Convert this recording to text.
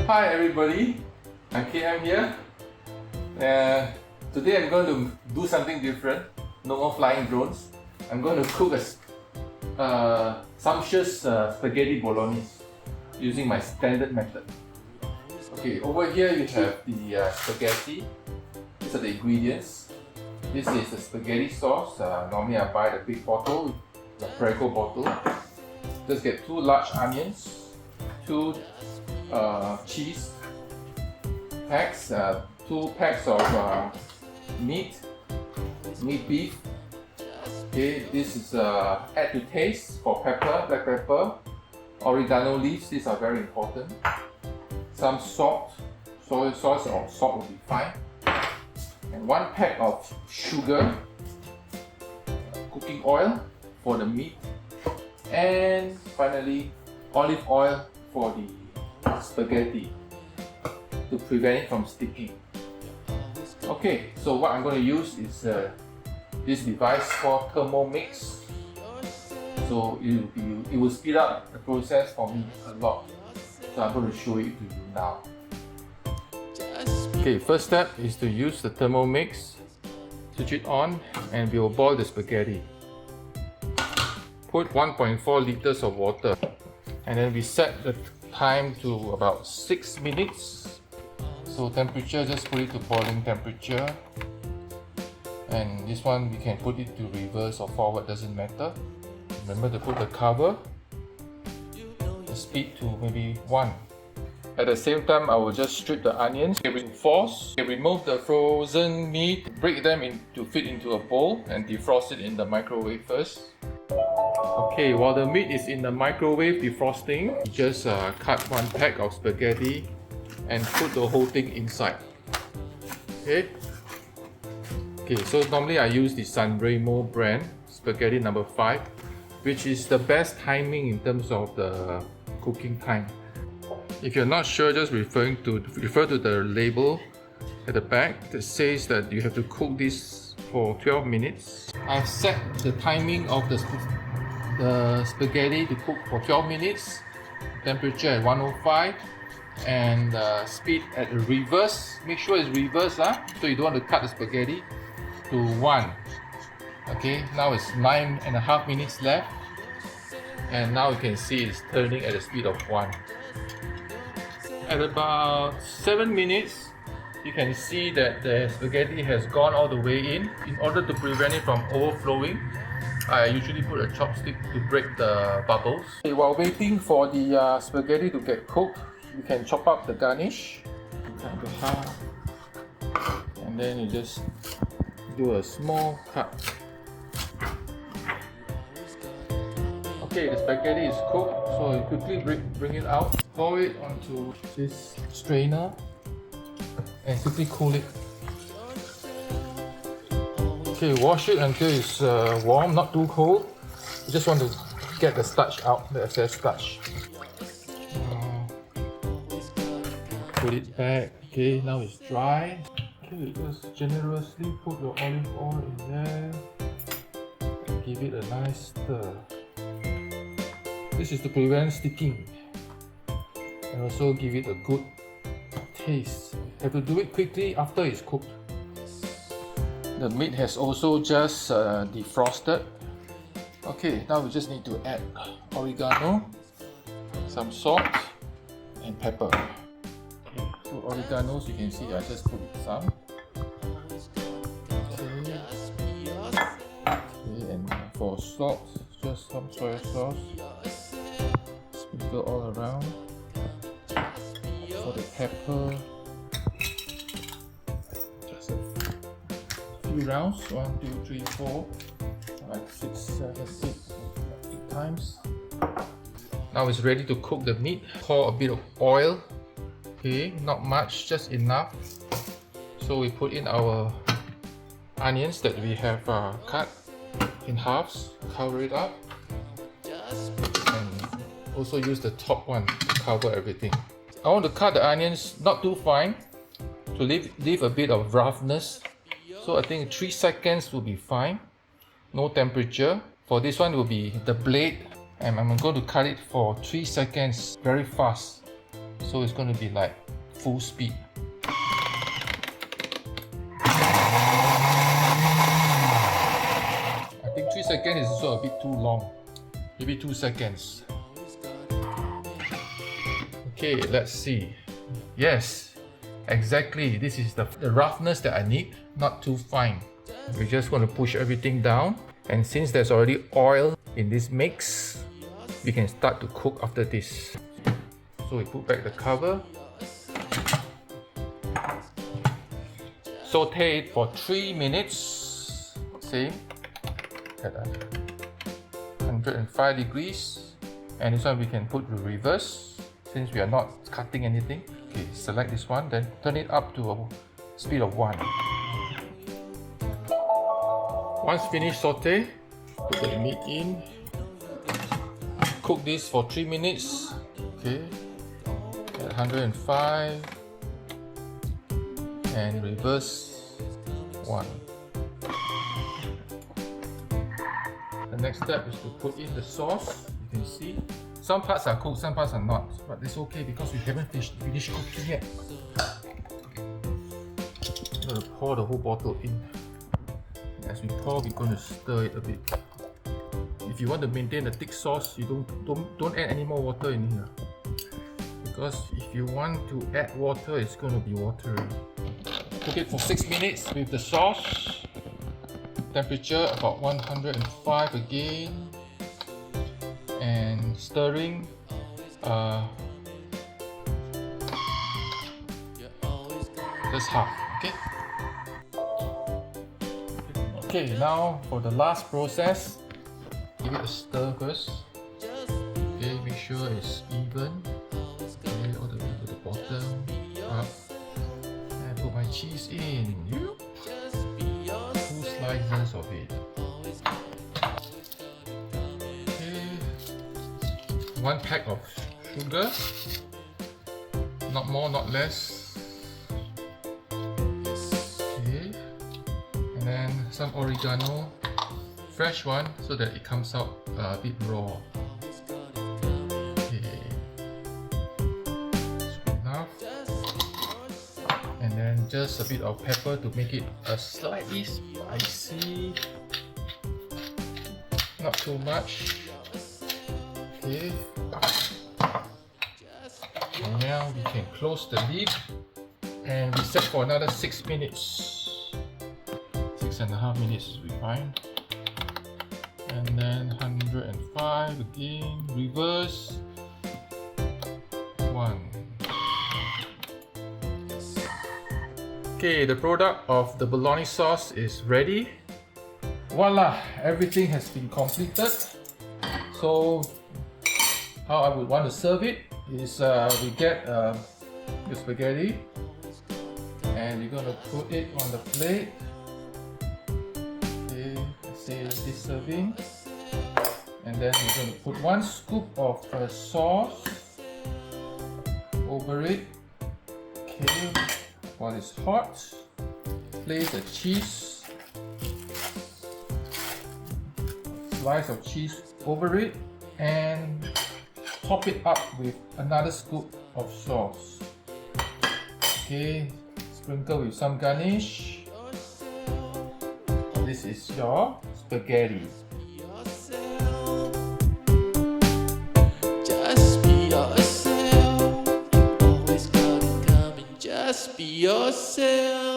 Hi everybody, I'm TM here. Today I'm going to do something different. No more flying drones. I'm going to cook a sumptuous spaghetti bolognese using my standard method. Okay, over here you have the spaghetti. These are the ingredients. This is the spaghetti sauce. Normally I buy the big bottle, the Prego bottle. Just get 2 large onions, 2 cheese packs, 2 packs of meat beef. Okay, this is add to taste for pepper, black pepper, oregano leaves. These are very important. Some salt, soy sauce or salt will be fine, and 1 pack of sugar, cooking oil for the meat, and finally olive oil for the spaghetti to prevent it from sticking. Okay, so what I'm going to use is this device called Thermomix. So it will speed up the process for me a lot. So I'm going to show it to you now. Okay, first step is to use the Thermomix. Switch it on and we will boil the spaghetti. Put 1.4 liters of water and then we set the time to about 6 minutes. So temperature, just put it to boiling temperature. And this one we can put it to reverse or forward, doesn't matter. Remember to put the cover, the speed to maybe 1. At the same time, I will just strip the onions, reinforce, remove the frozen meat, break them to fit into a bowl and defrost it in the microwave first. Okay, while the meat is in the microwave defrosting, just cut 1 pack of spaghetti and put the whole thing inside. Okay, so normally I use the Sanremo brand spaghetti number 5, which is the best timing in terms of the cooking time. If you're not sure, just refer to the label at the back that says that you have to cook this for 12 minutes. I've set the timing of the spaghetti to cook for 12 minutes, temperature at 105, and speed at reverse. Make sure it's reverse, so you don't want to cut the spaghetti, to 1. Okay, now it's 9.5 minutes left, and now you can see it's turning at the speed of 1. At about 7 minutes, you can see that the spaghetti has gone all the way in. In order to prevent it from overflowing, I usually put a chopstick to break the bubbles. Okay, while waiting for the spaghetti to get cooked, you can chop up the garnish. Cut into half, and then you just do a small cut. Okay, the spaghetti is cooked, so you quickly bring it out. Pour it onto this strainer and quickly cool it. Okay, wash it until it's warm, not too cold. You just want to get the starch out, the excess starch. Put it back. Okay, now it's dry. Okay, just generously put your olive oil in there and give it a nice stir. This is to prevent sticking and also give it a good taste. You have to do it quickly after it's cooked. The meat has also just defrosted. Okay, now we just need to add oregano, some salt and pepper. Okay, so oregano, you can see I just put some. Okay, and for salt, just some soy sauce. Sprinkle all around. For the pepper, just a few rounds, 1, 2, 3, 4, like 6, 7, 8 times. Now it's ready to cook the meat. Pour a bit of oil. Okay, not much, just enough. So we put in our onions that we have cut in halves, cover it up, and also use the top one to cover everything. I want to cut the onions not too fine, to leave a bit of roughness. So I think 3 seconds will be fine. No temperature. For this one will be the blade, and I'm going to cut it for 3 seconds, very fast. So it's going to be like full speed. I think 3 seconds is also a bit too long. Maybe 2 seconds. Okay, let's see. Yes, exactly. This is the roughness that I need, not too fine. We're just going to push everything down. And since there's already oil in this mix, we can start to cook after this. So we put back the cover. Saute it for 3 minutes. Same. At 105 degrees. And this one we can put the reverse since we are not cutting anything. Okay, select this one, then turn it up to a speed of 1. Once finished saute, put the meat in. Cook this for 3 minutes. Okay, at 105 and reverse 1. The next step is to put in the sauce. You can see some parts are cooked, some parts are not, but it's okay because we haven't finished cooking yet. I'm going to pour the whole bottle in. As we pour, we're going to stir it a bit. If you want to maintain a thick sauce, you don't add any more water in here. Because if you want to add water, it's going to be watery. Cook it for 6 minutes with the sauce. Temperature about 105 again. And stirring. Just half. Okay. Okay, now for the last process, give it a stir first. Okay, make sure it's even. Okay, all the way to the bottom, up. And put my cheese in. 2 slices of it. Okay, 1 pack of sugar. Not more, not less. And some oregano, fresh one, so that it comes out a bit raw. Okay, enough. And then just a bit of pepper to make it slightly spicy. Not too much. Okay. And now we can close the lid and we set for another 6 minutes. 6.5 minutes will be fine. And then 105 again, reverse 1. Okay, the product of the bolognese sauce is ready. Voila, everything has been completed. So how I would want to serve it is we get the spaghetti and we're going to put it on the plate. This serving, and then we're going to put 1 scoop of sauce over it. Okay, while it's hot, place a cheese, slice of cheese over it, and top it up with another scoop of sauce. Okay, sprinkle with some garnish. This is your spaghetti. Just be yourself. You always gotta come and just be yourself.